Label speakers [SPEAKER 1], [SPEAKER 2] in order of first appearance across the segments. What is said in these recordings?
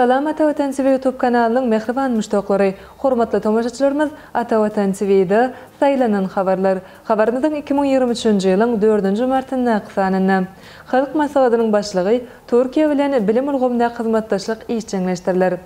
[SPEAKER 1] Salam Atavatan TV YouTube kanalının mehriban müştaqlary, hormatly tomoşaçylarymyz, Atavatan TV'de saylanan habarlar. Habarymyzyň 2023-nji ýylyň 4-nji martyna qysanyna Halk Masaladynyň başlygy Türkiýe bilen bilim ulgamynda hyzmatdaşlyk işçileşdirilýär.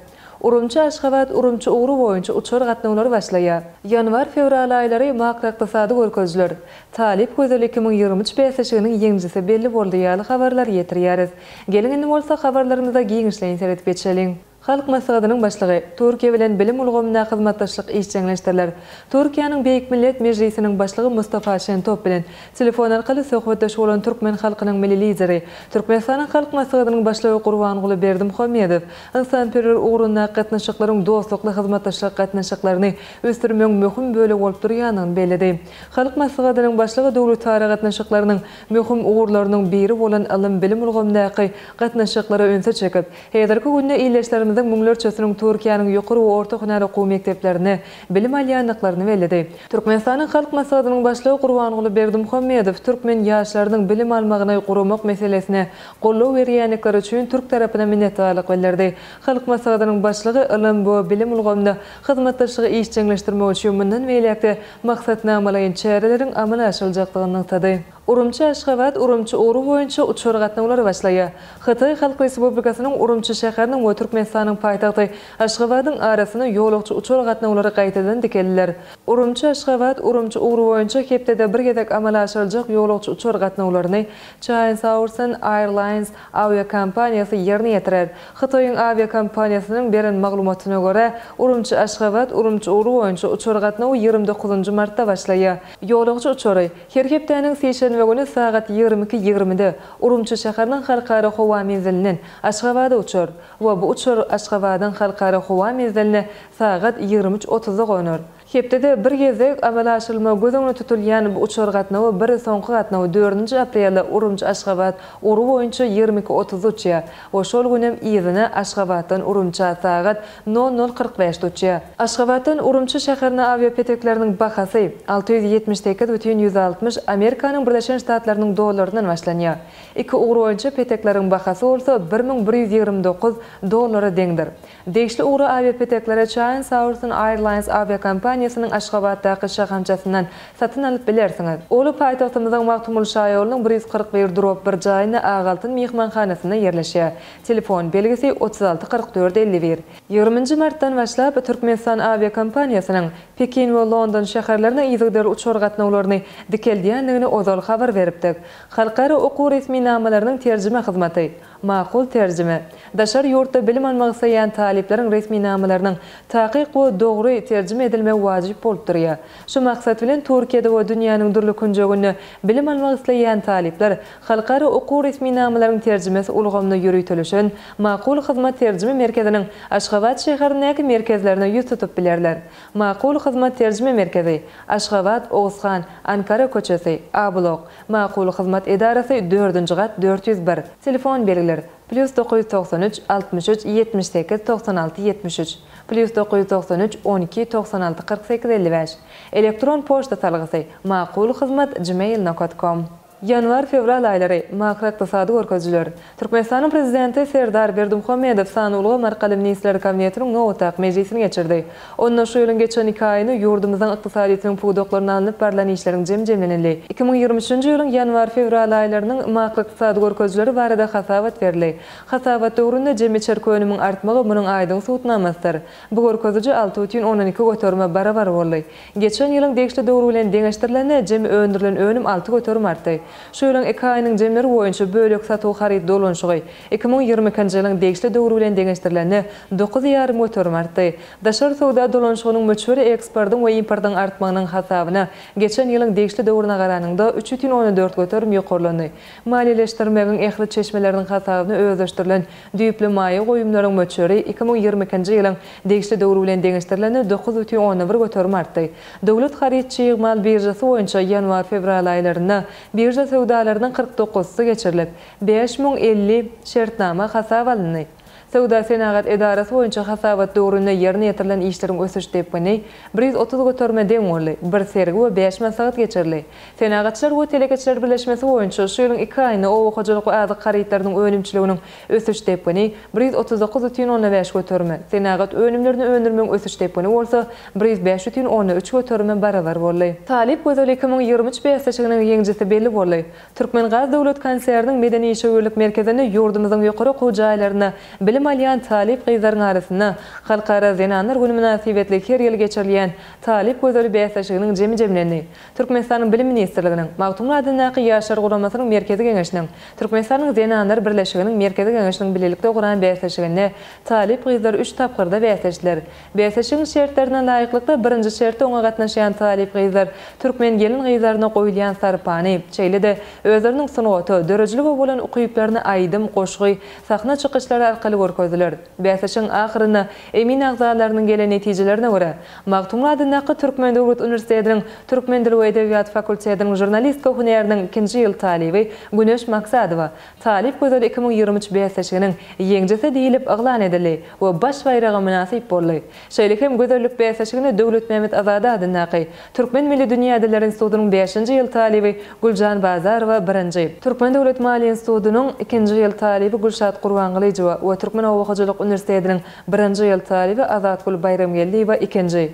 [SPEAKER 1] Urumçy Aşgabat, Urumçy ugru boýunça uçar gatnawlary başlaýar. Ýanwar-fevral aýlary makroiqtisady görkezler. Talip gözel 2023 beýleşiginiň ýeňjisi belli boldy ýaly habarlar ýetirýäris. Gelin indi bolsa habarlarymyzda giňişleýin seretip geçelim. Halk Masaladynyň başlygy Türkiýe bilen bilim ulgamynda hyzmatdaşlyk işçileşdirilýär. Türkiýanyň Beýik Millet Mejlisiniň başlygy Mustafa Şentop bilen telefon arkaly söhbetdeş bolan türkmen halkynyň milli lideri, Türkmenistanyň Halk Masaladynyň başlygy Gurbangul Berdimuhammedow, insan-perwer ugrunda gatnaşyklaryň dostlukly hyzmatdaşlyk gatnaşyklaryny ösdürmek möhüm bölegi bolup durýanyny bellädi. Halk Masaladynyň başlygy döwlet tarapy gatnaşyklarynyň möhüm ugrlarynyň biri bolan ilim bilim ulgamyndaky gatnaşyklary önse çekip, häzirki günde ýerleşlerimiz müňlerçesiniň Türkiýanyň ýokary we orta hünär okuw mekdeplerini bilim alýanlyklaryny bellädi. Türkmenistanyň Halk Masaladynyň başlygy Gurbangul Berdimuhammedow türkmen ýaşlarynyň bilim almagyna gurmak meselesine gollaw berýänlikleri üçin Türk tarapyna minnetdarlyk bildirdi. Halk Masaladynyň başlygy ilim we bilim ulgamynda hyzmatdaşlygy işçileşdirmek üçin mundan beýlekde maksatnamalaryň çäreleriň amala aşyljakdygyny taýdy. Urumçy Aşgabat, Urumçy ugru boýunça uçar gatnawlary başlaýar. Hytaý Halk Respublikasynyň Urumçy şäheriniň we Türkmenistanyň paýtagty Aşgabatyň arasyna ýolagçy uçar gatnawlary gaýtadan dikildiler. Urumçy Aşgabat, Urumçy ugru boýunça hepdede bir gezek amala aşyljak ýolagçy uçar gatnawlaryny China Airlines aviakompaniýasy ýerine ýetirer. Hytaýyň aviakompaniýasynyň beren maglumatyna görä, Urumçy Aşgabat, Urumçy ugru boýunça uçar gatnawy 29-njy martda başlaýar. Ýolagçy uçary her hepdeniň Şenwegini saat 22:20-de Urumçy şäheriniň halkara howa menziliniň Aşgabada uçar we bu uçar Aşgabatyň halkara howa menziline saat 23:30-da gonar. Hepdede bir gezek amala aşylma gözüňe tutulýan bu uçar gatnawy bir soňky gatnawy 4-nji aprelde Urumçy Aşgabat ugru boýunça 22:30 uçýar. Oşol günem ýyzyna Aşgabatdan Urumçy saat 00:45 uçýar. Aşgabatdan Urumçy şäherine aviapetekleriniň bahasy 678,160 Amerikanyň Birleşen Ştatlarynyň dollarynyň başlanýar. Iki ugru boýunça petekleriň bahasy bolsa 1129 dollara deňdir. Degişli ugru aviapeteklere China Airlines aviakompaniýasynyň Aşgabatdaky şahançasyndan satyn alyp bilersiňiz. Olu paýtagtymyzyň Magtumul şaýolynyň 141 drop bir jaýyna Ağaltyn mehmanhanasyna ýerleşýär. Telefon belgisi 36 44 51. 20 martdan başlap Türkmenistan aviakompaniýasynyň Pekin we London şäherlerine ýygdyr uçar gatnawlaryny dikildiýänligini ozal habar beripdik. Halkara okuw resminamalarynyň terjime hyzmaty Makul terjime. Daşar ýurtda bilim almak isleýän talipleriň resminamalarynyň taýyk we dogry terjime edilmegi wajyp bolup durýar. Şu maksat bilen Türkiýede we dünýäniň durly künjeginde bilim almak isleýän talipler halkara okuw resminamalarynyň terjimesi ulgamda ýürütilýän Makul hyzmat terjime merkeziniň Aşgabat şäherindäki merkezlerine ýüz tutup bilerler. Makul hyzmat terjime merkezi Aşgabat, Oğuzhan, Ankara köçesi, A-blok, Makul hyzmat edarasy 4-nji gat 401. Telefon belgileri +993 63 78 96 73 +993 12 96 48 55. Elektron poçta salgysy makulhyzmat@gmail.com. Ýanwar-fevral aýlary makroiqtisady görkezler. Türkmenistanyň prezidenti Serdar Berdimuhammedow Sanyny Markaly Ministrler Kabinetiniň nowataq mejlisini geçirdi. Onda şu ýylyň geçen 2 aýyny ýurdumyzyň ykdysadytynyň puwdoklaryny alınıp barlan işleriň jemjemlenildi. 2023-nji ýylyň ýanwar-fevral aýlarynyň makroiqtisady görkezleri barada hasabat berildi. Hasabat döwründe jemgyýet çerkönümiň artmagy munyň aýdyň suwutnamasydyr. Bu görkeziji 6,12 götörme barabar boldy. Geçen ýylyň degişli döwrü bilen deňeşdirilen jemi öndürilen önüm 6 götörme artdy. Şu ýylyň 2 aýynyň jemleri boýunça bölek satuw haryt dolanşygy 2022-nji ýylyň degişli döwrü bilen deňeşdirilen 9,5 götörme artdy. Daşar sowda dolanşygynyň möçberi eksportyň we importyň artmagynyň hasabyna geçen ýylyň degişli döwrüne garanyňda 3,14 götörme ýokarlandy. Maliýeleşdirmegiň ähli çeşmeleriniň hasabyna özleşdirilen düýpli maýa goýumlaryň möçberi 2022-nji ýylyň degişli döwrü bilen deňeşdirilen 9,11 götörme artdy. Döwlet harytçy ýygmal birjasy boýunça ýanwar-fevral aýlarynda birja sowdalarynyň 49-sy geçirilip 5050 şertnama hasap alındy. Sowda Senagat Edarasy boýunça hasabat döwründe ýerine ýetirilen işleriň ösüş tepkini 130 götürme deň boldy. Bir sergi we 5 maslahat geçirli. Senagatçylar we telekeçiler birleşmesi boýunça şu ýylyň 2 aýyny owa hojalyk we azyk garytlarynyň önümçiliginiň ösüş tepkini 139,5 götürme. Senagat önümlerini öndürmeň ösüş tepkini bolsa 105,3 götürme barabar boldy. Talip Gözel 2023 beýasçygynyň ýeňjisi belli boldy. Türkmengaz döwlet kanseriniň medeni işgörlük merkezine ýurdumyzyň ýokary gojaýlaryna bilim alýan talip gyzlaryň arasynda halkara zenanlar günü münasibetli her ýyl geçirilýän Talip Gözel beýasçygynyň jemi-jemlerini Türkmenistanyň bilim ministrliginiň Magtum adynaky ýaşar guramasynyň merkezi geňeşiniň Türkmenistanyň zenanlar birleşiginiň merkezi geňeşiniň bilelikde guran beýasçygyny Talip gyzlar 3 tapgyrda beýasçylar. Beýasçygyň şertlerine laýyklykda birinji şertde oňa gatnaşýan Talip gyzlar Türkmen gelin gyzlaryna goýulýan sarpany çeýlede özleriniň sunuwaty, dörejilige bolan ukyplaryny aýdym, goşgy, sahna çykyşlary arkaly görkezdiler. Beýasçyň ahyryna emin agzalarynyň gelen netijelerine görä Magtum adynaky Türkmen Döwlet Uniwersitetiniň Türkmen dili we edebiýat fakultetiniň jurnalistika hünäriniň 2-nji ýyl talibi Güneş Maksadowa Talip Gözel 2023 beýasçygynyň ýeňjisi diýilip aglan edildi we baş bayraga münasip boldy. Şeýle hem gözellik beýasçygyny Döwlet Mehmet Azada adynaky Türkmen Milli Dünýä Diller Institutynyň 5-nji ýyl talibi Guljan Bazarowa 1-nji. Türkmen Döwlet Maliýe Institutynyň 2-nji ýyl talibi Gulşat Gurbanlyjowa we Türkmen Owa Hojalyk Uniwersitetiniň 1-nji ýyl talibi Azatgul Bayramgeldiýewa 2-nji.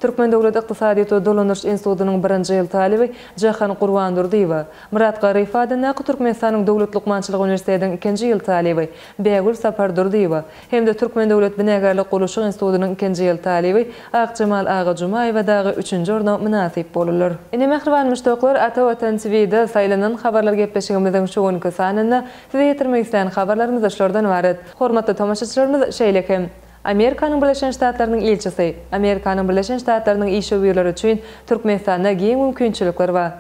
[SPEAKER 1] Türkmen Döwlet Ykdysadyýat we Dolanyş Institutynyň 1-nji ýyl talibi Jahan Gurbanlyjowa, Murat Garyf adynaky Türkmenistanyň Döwlet Lukmançylyk Uniwersitetiniň 2-nji ýyl talibi Beýgül Sapardurdyýewa hemde Türkmen Döwlet Binegarlyk Guruluşy Institutynyň 2-nji ýyl talibi Akjamal Agajumaýewa dagy 3-nji orna münasip bolurlar. Ine mehriban müştoklar Ata Watan TV'de saýlanan habarlar gepleşigimiziň şu günkü sanyna size ýetirmek isleýän habarlarymyz şoldan ibaret. Hormatly tomaşaçylarymyz şeýlekem Amerikanyň Birleşen Ştatlarynyň elçisi, Amerikanyň Birleşen Ştatlarynyň iş öwürleri üçin Türkmenistanda giň mümkinçilikler bar.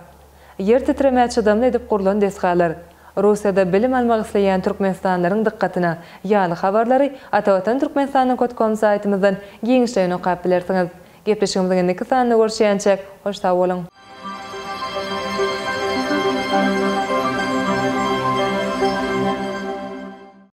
[SPEAKER 1] Yer titremäçi adamly edip gurulan desgalar. Russiýada bilim almak isleýän türkmenistanlaryň dikkatyna ýaly habarlary Atawatan Türkmenistan.com saýtymyzdan giňişleýän okap bilersiňiz. Gepleşigimiziň iki sanyny görüşýänçek hoş sag bolun.